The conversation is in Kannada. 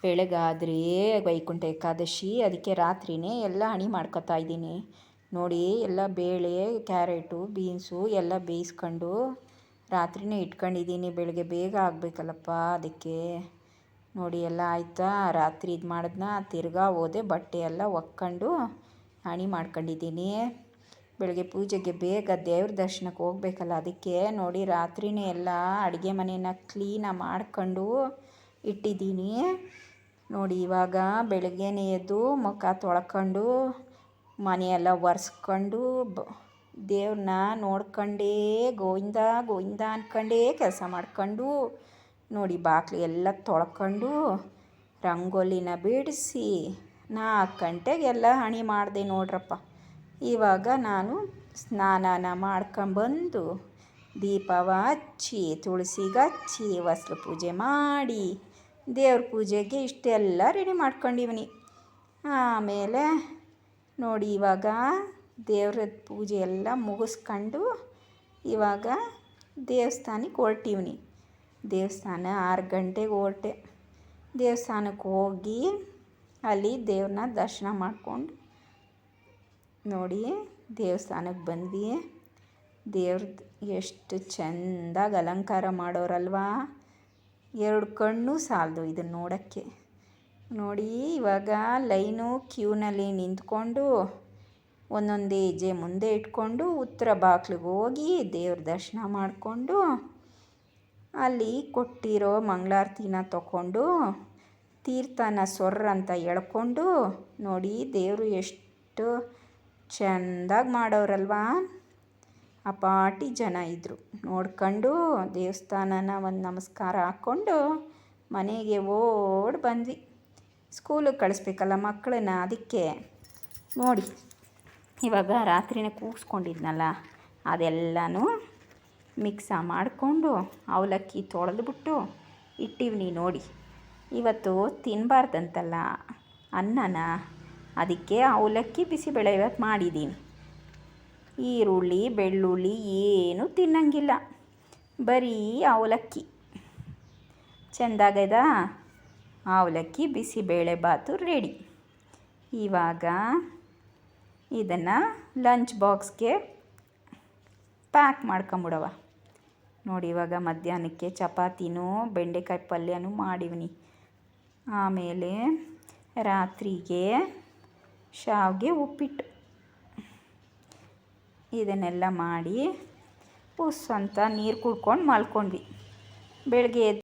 ಬೆಳಗಾದರೆ ವೈಕುಂಠ ಏಕಾದಶಿ, ಅದಕ್ಕೆ ರಾತ್ರಿಯೇ ಎಲ್ಲ ಹಣಿ ಮಾಡ್ಕೊತಾ ಇದ್ದೀನಿ ನೋಡಿ. ಎಲ್ಲ ಬೇಳೆ, ಕ್ಯಾರೆಟು, ಬೀನ್ಸು ಎಲ್ಲ ಬೇಯಿಸ್ಕೊಂಡು ರಾತ್ರಿಯೇ ಇಟ್ಕೊಂಡಿದ್ದೀನಿ. ಬೆಳಗ್ಗೆ ಬೇಗ ಆಗಬೇಕಲ್ಲಪ್ಪ ಅದಕ್ಕೆ ನೋಡಿ. ಎಲ್ಲ ಆಯಿತಾ, ರಾತ್ರಿ ಇದು ಮಾಡಿದ್ನ ತಿರ್ಗಾ ಹೋದೆ, ಬಟ್ಟೆ ಎಲ್ಲ ಒಕ್ಕೊಂಡು ಹಣಿ ಮಾಡ್ಕೊಂಡಿದ್ದೀನಿ. ಬೆಳಗ್ಗೆ ಪೂಜೆಗೆ ಬೇಗ ದೇವ್ರ ದರ್ಶನಕ್ಕೆ ಹೋಗ್ಬೇಕಲ್ಲ, ಅದಕ್ಕೆ ನೋಡಿ ರಾತ್ರಿಯೇ ಎಲ್ಲ ಅಡುಗೆ ಮನೆಯನ್ನು ಕ್ಲೀನಾಗಿ ಮಾಡ್ಕೊಂಡು ಇಟ್ಟಿದ್ದೀನಿ ನೋಡಿ. ಇವಾಗ ಬೆಳಗ್ಗೆನೇ ಎದ್ದು ಮುಖ ತೊಳ್ಕೊಂಡು ಮನೆಯೆಲ್ಲ ಒರೆಸ್ಕೊಂಡು ದೇವ್ರನ್ನ ನೋಡ್ಕೊಂಡೇ ಗೋವಿಂದ ಗೋವಿಂದ ಅಂದ್ಕೊಂಡೇ ಕೆಲಸ ಮಾಡ್ಕೊಂಡು ನೋಡಿ. ಬಾಗಿಲು ಎಲ್ಲ ತೊಳ್ಕೊಂಡು ರಂಗೋಲಿನ ಬಿಡಿಸಿ 4 ಗಂಟೆಗೆಲ್ಲ ಹಣಿ ಮಾಡಿದೆ ನೋಡ್ರಪ್ಪ. ಇವಾಗ ನಾನು ಸ್ನಾನ ಮಾಡ್ಕೊಂಬಂದು ದೀಪವ ಹಚ್ಚಿ ತುಳಸಿಗೆ ಹಚ್ಚಿ ಹೊಸ್ಲು ಪೂಜೆ ಮಾಡಿ ದೇವ್ರ ಪೂಜೆಗೆ ಇಷ್ಟೆಲ್ಲ ರೆಡಿ ಮಾಡ್ಕೊಂಡಿವ್ನಿ. ಆಮೇಲೆ ನೋಡಿ ಇವಾಗ ದೇವ್ರ ಪೂಜೆ ಎಲ್ಲ ಮುಗಿಸ್ಕೊಂಡು ಇವಾಗ ದೇವಸ್ಥಾನಕ್ಕೆ ಹೊರಟಿವ್ನಿ. ದೇವಸ್ಥಾನ 6 ಗಂಟೆಗೆ ಹೊರಟೆ. ದೇವಸ್ಥಾನಕ್ಕೆ ಹೋಗಿ ಅಲ್ಲಿ ದೇವ್ರನ್ನ ದರ್ಶನ ಮಾಡ್ಕೊಂಡು ನೋಡಿ ದೇವಸ್ಥಾನಕ್ಕೆ ಬಂದ್ವಿ. ದೇವ್ರದ್ದು ಎಷ್ಟು ಚೆಂದಾಗಿ ಅಲಂಕಾರ ಮಾಡೋರಲ್ವಾ, 2 ಕಣ್ಣು ಸಾಲದು ಇದನ್ನು ನೋಡೋಕ್ಕೆ ನೋಡಿ. ಇವಾಗ ಲೈನು ಕ್ಯೂನಲ್ಲಿ ನಿಂತ್ಕೊಂಡು ಒಂದೊಂದೇ ಹೆಜ್ಜೆ ಮುಂದೆ ಇಟ್ಕೊಂಡು ಉತ್ತರ ಬಾಗಿಲಿಗೆ ಹೋಗಿ ದೇವ್ರ ದರ್ಶನ ಮಾಡಿಕೊಂಡು ಅಲ್ಲಿ ಕೊಟ್ಟಿರೋ ಮಂಗಳಾರತಿನ ತಗೊಂಡು ತೀರ್ಥನ ಸೊರ್ರಂತ ಎಳ್ಕೊಂಡು ನೋಡಿ. ದೇವರು ಎಷ್ಟು ಚೆಂದಾಗಿ ಮಾಡೋರಲ್ವಾ. ಅಪಾಟಿ ಜನ ಇದ್ದರು. ನೋಡ್ಕೊಂಡು ದೇವಸ್ಥಾನನ ಒಂದು ನಮಸ್ಕಾರ ಹಾಕ್ಕೊಂಡು ಮನೆಗೆ ಓಡಿ ಬಂದ್ವಿ. ಸ್ಕೂಲಿಗೆ ಕಳಿಸ್ಬೇಕಲ್ಲ ಮಕ್ಕಳನ್ನ, ಅದಕ್ಕೆ ನೋಡಿ. ಇವಾಗ ರಾತ್ರಿನೇ ಕೂಗಿಸ್ಕೊಂಡಿದ್ನಲ್ಲ ಅದೆಲ್ಲನೂ ಮಿಕ್ಸ ಮಾಡಿಕೊಂಡು ಅವಲಕ್ಕಿ ತೊಳೆದ್ಬಿಟ್ಟು ಇಟ್ಟಿವ್ನಿ ನೋಡಿ. ಇವತ್ತು ತಿನ್ನಬಾರ್ದಂತಲ್ಲ ಅನ್ನನ, ಅದಕ್ಕೆ ಅವಲಕ್ಕಿ ಬಿಸಿಬೇಳೆ ಇವತ್ತು ಮಾಡಿದ್ದೀನಿ. ಈರುಳ್ಳಿ ಬೆಳ್ಳುಳ್ಳಿ ಏನೂ ತಿನ್ನಂಗಿಲ್ಲ, ಬರೀ ಅವಲಕ್ಕಿ. ಚೆಂದಾಗದ ಅವಲಕ್ಕಿ ಬಿಸಿಬೇಳೆ ಬಾತು ರೆಡಿ. ಇವಾಗ ಇದನ್ನು ಲಂಚ್ ಬಾಕ್ಸ್ಗೆ ಪ್ಯಾಕ್ ಮಾಡ್ಕೊಂಬಿಡವ ನೋಡಿ. ಇವಾಗ ಮಧ್ಯಾಹ್ನಕ್ಕೆ ಚಪಾತಿನೂ ಬೆಂಡೆಕಾಯಿ ಪಲ್ಯನೂ ಮಾಡಿವ್ನಿ. ಆಮೇಲೆ ರಾತ್ರಿಗೆ ಶಾವಿಗೆ ಉಪ್ಪಿಟ್ಟು ಇದನ್ನೆಲ್ಲ ಮಾಡಿ ಪುಸ್ ಅಂತ ನೀರು ಕುಡ್ಕೊಂಡು ಮಲ್ಕೊಂಡ್ವಿ. ಬೆಳಗ್ಗೆ